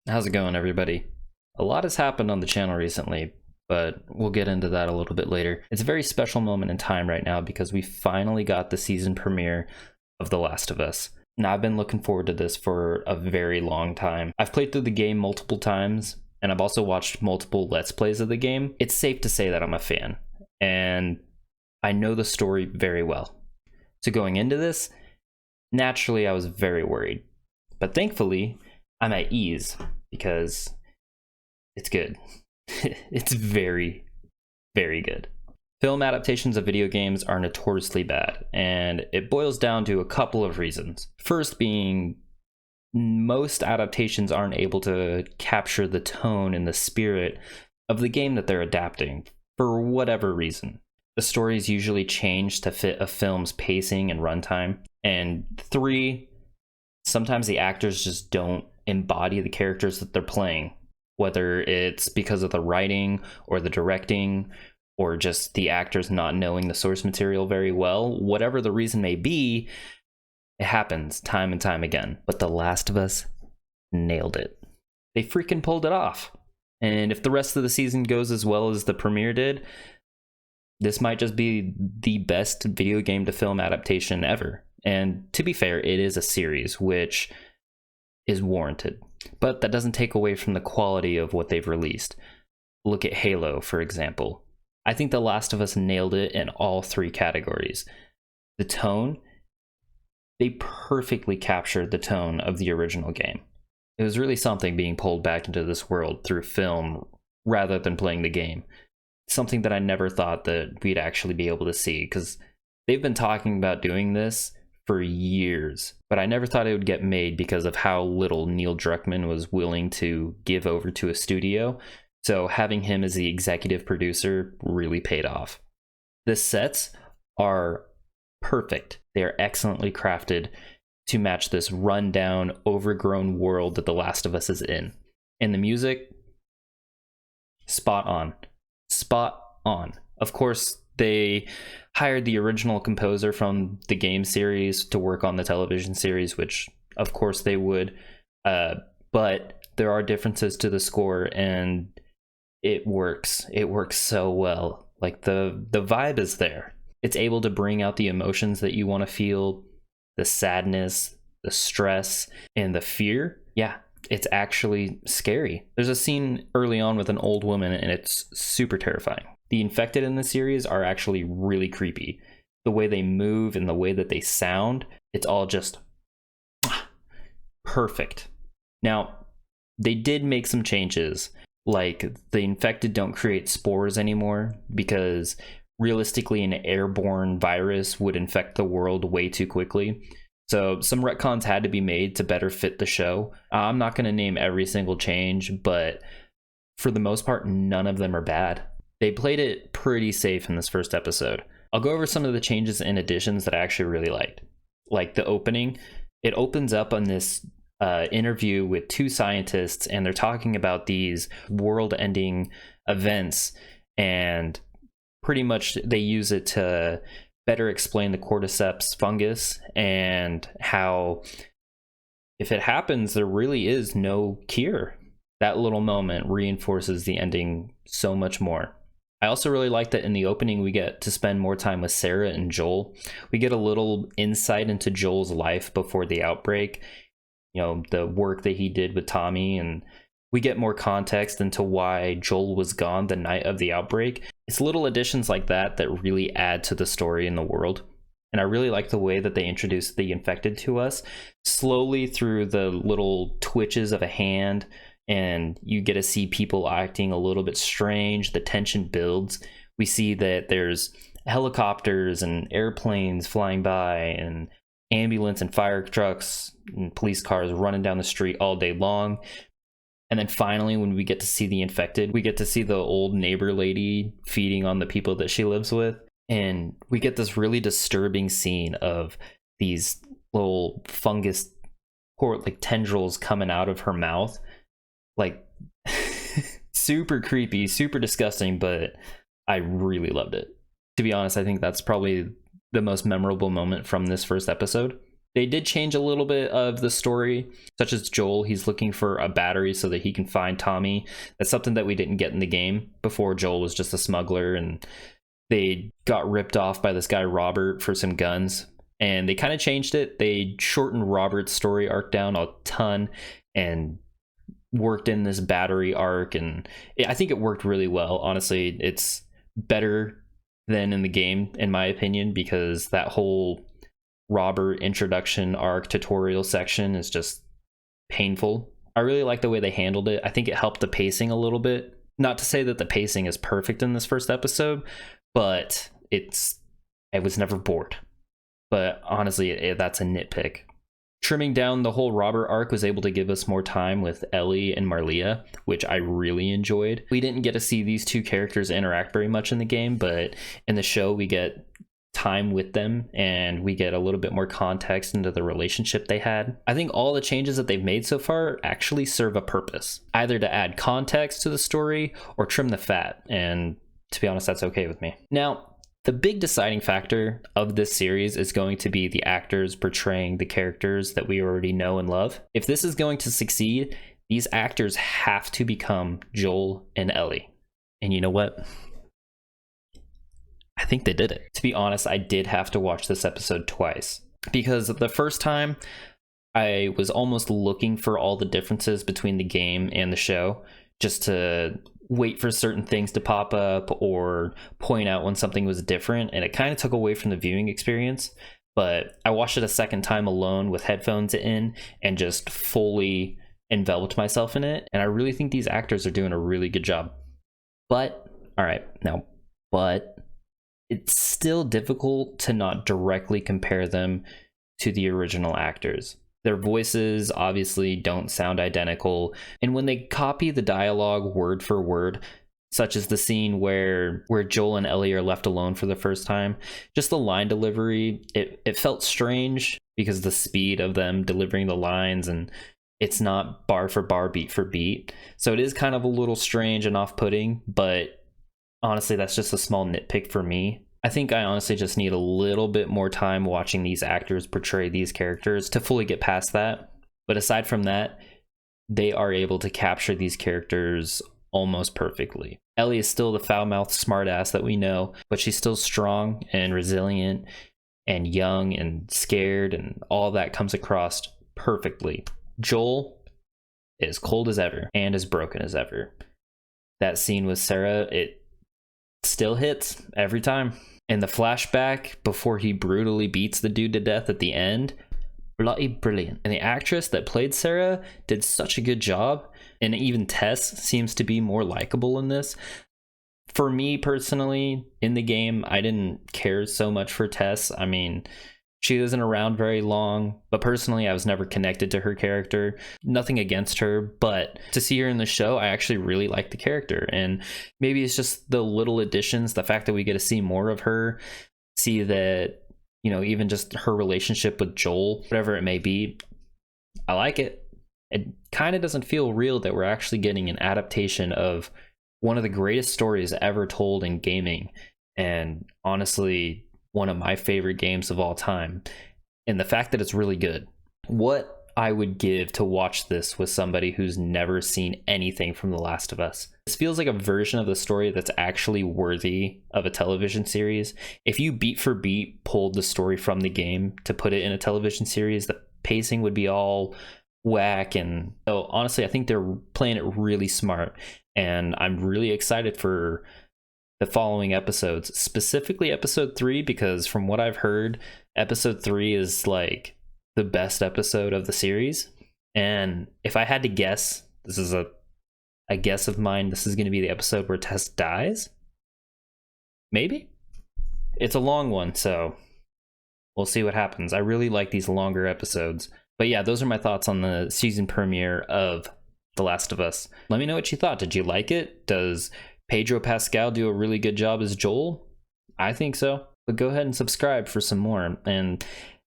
How's it going, everybody? A lot has happened on the channel recently, but we'll get into that a little bit later. It's a very special moment in time right now because we finally got the season premiere of The Last of Us. Now, I've been looking forward to this for a very long time. I've played through the game multiple times, and I've also watched multiple Let's Plays of the game. It's safe to say that I'm a fan, and I know the story very well. So going into this, naturally I was very worried. But thankfully, I'm at ease because it's good. It's very, very good. Film adaptations of video games are notoriously bad, and it boils down to a couple of reasons. First being, most adaptations aren't able to capture the tone and the spirit of the game that they're adapting, for whatever reason. The stories usually change to fit a film's pacing and runtime. And three, sometimes the actors just don't embody the characters that they're playing, whether it's because of the writing or the directing or just the actors not knowing the source material very well. Whatever the reason may be, it happens time and time again. But The Last of Us nailed it. They freaking pulled it off. And if the rest of the season goes as well as the premiere did, this might just be the best video game to film adaptation ever. And to be fair, it is a series, which is warranted. But that doesn't take away from the quality of what they've released. Look at Halo, for example. I think The Last of Us nailed it in all three categories. The tone, they perfectly captured the tone of the original game. It was really something being pulled back into this world through film rather than playing the game. Something that I never thought that we'd actually be able to see, because they've been talking about doing this for years, but I never thought it would get made because of how little Neil Druckmann was willing to give over to a studio. So having him as the executive producer really paid off. The sets are perfect. They are excellently crafted to match this rundown, overgrown world that The Last of Us is in. And the music, spot on. Spot on. Of course, they hired the original composer from the game series to work on the television series, which of course they would, but there are differences to the score, and it works so well. Like the vibe is there. It's able to bring out the emotions that you want to feel, the sadness, the stress, and the fear. Yeah, it's actually scary. There's a scene early on with an old woman, and it's super terrifying. The infected in the series are actually really creepy. The way they move and the way that they sound, it's all just perfect. Now, they did make some changes, like the infected don't create spores anymore, because realistically an airborne virus would infect the world way too quickly. So some retcons had to be made to better fit the show. I'm not going to name every single change, but for the most part, none of them are bad. They played it pretty safe in this first episode. I'll go over some of the changes and additions that I actually really liked. Like the opening, it opens up on this interview with two scientists, and they're talking about these world-ending events, and pretty much they use it to better explain the cordyceps fungus and how if it happens, there really is no cure. That little moment reinforces the ending so much more. I also really like that in the opening we get to spend more time with Sarah and Joel. We get a little insight into Joel's life before the outbreak, you know, the work that he did with Tommy, and we get more context into why Joel was gone the night of the outbreak. It's little additions like that that really add to the story in the world. And I really like the way that they introduce the infected to us slowly through the little twitches of a hand, and you get to see people acting a little bit strange. The tension builds. We see that there's helicopters and airplanes flying by, and ambulance and fire trucks and police cars running down the street all day long. And then finally, when we get to see the infected, we get to see the old neighbor lady feeding on the people that she lives with. And we get this really disturbing scene of these little fungus or like tendrils coming out of her mouth. Like super creepy, super disgusting, but I really loved it. To be honest, I think that's probably the most memorable moment from this first episode. They did change a little bit of the story, such as Joel, he's looking for a battery so that he can find Tommy. That's something that we didn't get in the game. Before, Joel was just a smuggler and they got ripped off by this guy Robert for some guns, and they kind of changed it. They shortened Robert's story arc down a ton and worked in this battery arc, and I think it worked really well. Honestly, it's better than in the game, in my opinion, because that whole Robert introduction arc tutorial section is just painful. I really like the way they handled it. I think it helped the pacing a little bit. Not to say that the pacing is perfect in this first episode, but I was never bored. But honestly, that's a nitpick. Trimming down the whole Robert arc was able to give us more time with Ellie and Marlia, which I really enjoyed. We didn't get to see these two characters interact very much in the game, but in the show we get time with them and we get a little bit more context into the relationship they had. I think all the changes that they've made so far actually serve a purpose, either to add context to the story or trim the fat, and to be honest, that's okay with me. Now, the big deciding factor of this series is going to be the actors portraying the characters that we already know and love. If this is going to succeed, these actors have to become Joel and Ellie. And you know what? I think they did it. To be honest, I did have to watch this episode twice, because the first time I was almost looking for all the differences between the game and the show, just to wait for certain things to pop up or point out when something was different, and it kind of took away from the viewing experience. But I watched it a second time alone with headphones in and just fully enveloped myself in it, and I really think these actors are doing a really good job. But it's still difficult to not directly compare them to the original actors. Their voices obviously don't sound identical, and when they copy the dialogue word for word, such as the scene where Joel and Ellie are left alone for the first time, just the line delivery, it felt strange because the speed of them delivering the lines, and it's not bar for bar, beat for beat. So it is kind of a little strange and off-putting, but honestly, that's just a small nitpick for me. I think I honestly just need a little bit more time watching these actors portray these characters to fully get past that. But aside from that, they are able to capture these characters almost perfectly. Ellie is still the foul-mouthed smartass that we know, but she's still strong and resilient and young and scared, and all that comes across perfectly. Joel is cold as ever and as broken as ever. That scene with Sarah, it still hits every time. And the flashback before he brutally beats the dude to death at the end, bloody brilliant. And the actress that played Sarah did such a good job. And even Tess seems to be more likable in this. For me personally, in the game, I didn't care so much for Tess. I mean, she wasn't around very long, but personally, I was never connected to her character. Nothing against her, but to see her in the show, I actually really like the character. And maybe it's just the little additions, the fact that we get to see more of her, see that, even just her relationship with Joel, whatever it may be, I like it. It kind of doesn't feel real that we're actually getting an adaptation of one of the greatest stories ever told in gaming. And honestly, one of my favorite games of all time, and the fact that it's really good. What I would give to watch this with somebody who's never seen anything from The Last of Us. This feels like a version of the story that's actually worthy of a television series. If you beat for beat pulled the story from the game to put it in a television series, the pacing would be all whack. And so honestly, I think they're playing it really smart, and I'm really excited for the following episodes, specifically episode 3, because from what I've heard, episode 3 is like the best episode of the series. And if I had to guess, this is a guess of mine, this is going to be the episode where Tess dies. Maybe. It's a long one, so we'll see what happens. I really like these longer episodes. But yeah, those are my thoughts on the season premiere of The Last of Us. Let me know what you thought. Did you like it? Does Pedro Pascal do a really good job as Joel? I think so. But go ahead and subscribe for some more. And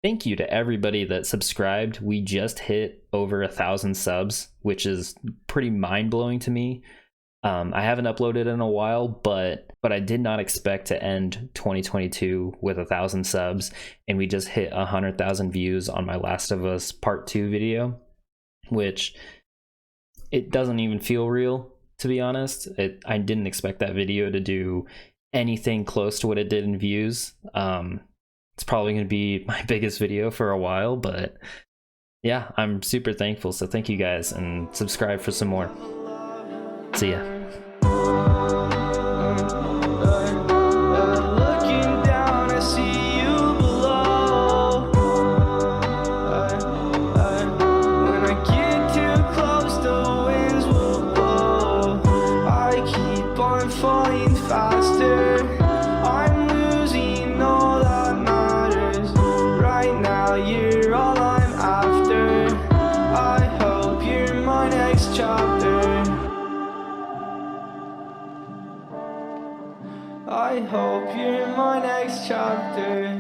thank you to everybody that subscribed. We just hit over 1,000 subs, which is pretty mind-blowing to me. I haven't uploaded in a while, but I did not expect to end 2022 with 1,000 subs, and we just hit 100,000 views on my Last of Us Part 2 video, which it doesn't even feel real, to be honest. I didn't expect that video to do anything close to what it did in views. It's probably going to be my biggest video for a while, but yeah, I'm super thankful. So thank you guys, and subscribe for some more. See ya. Looking down, I see you below. When I get too close, the winds will blow. I keep on falling faster. I'm losing all that matters. Right now, you're all I'm after. I hope you're my next chapter. I hope you're my next chapter.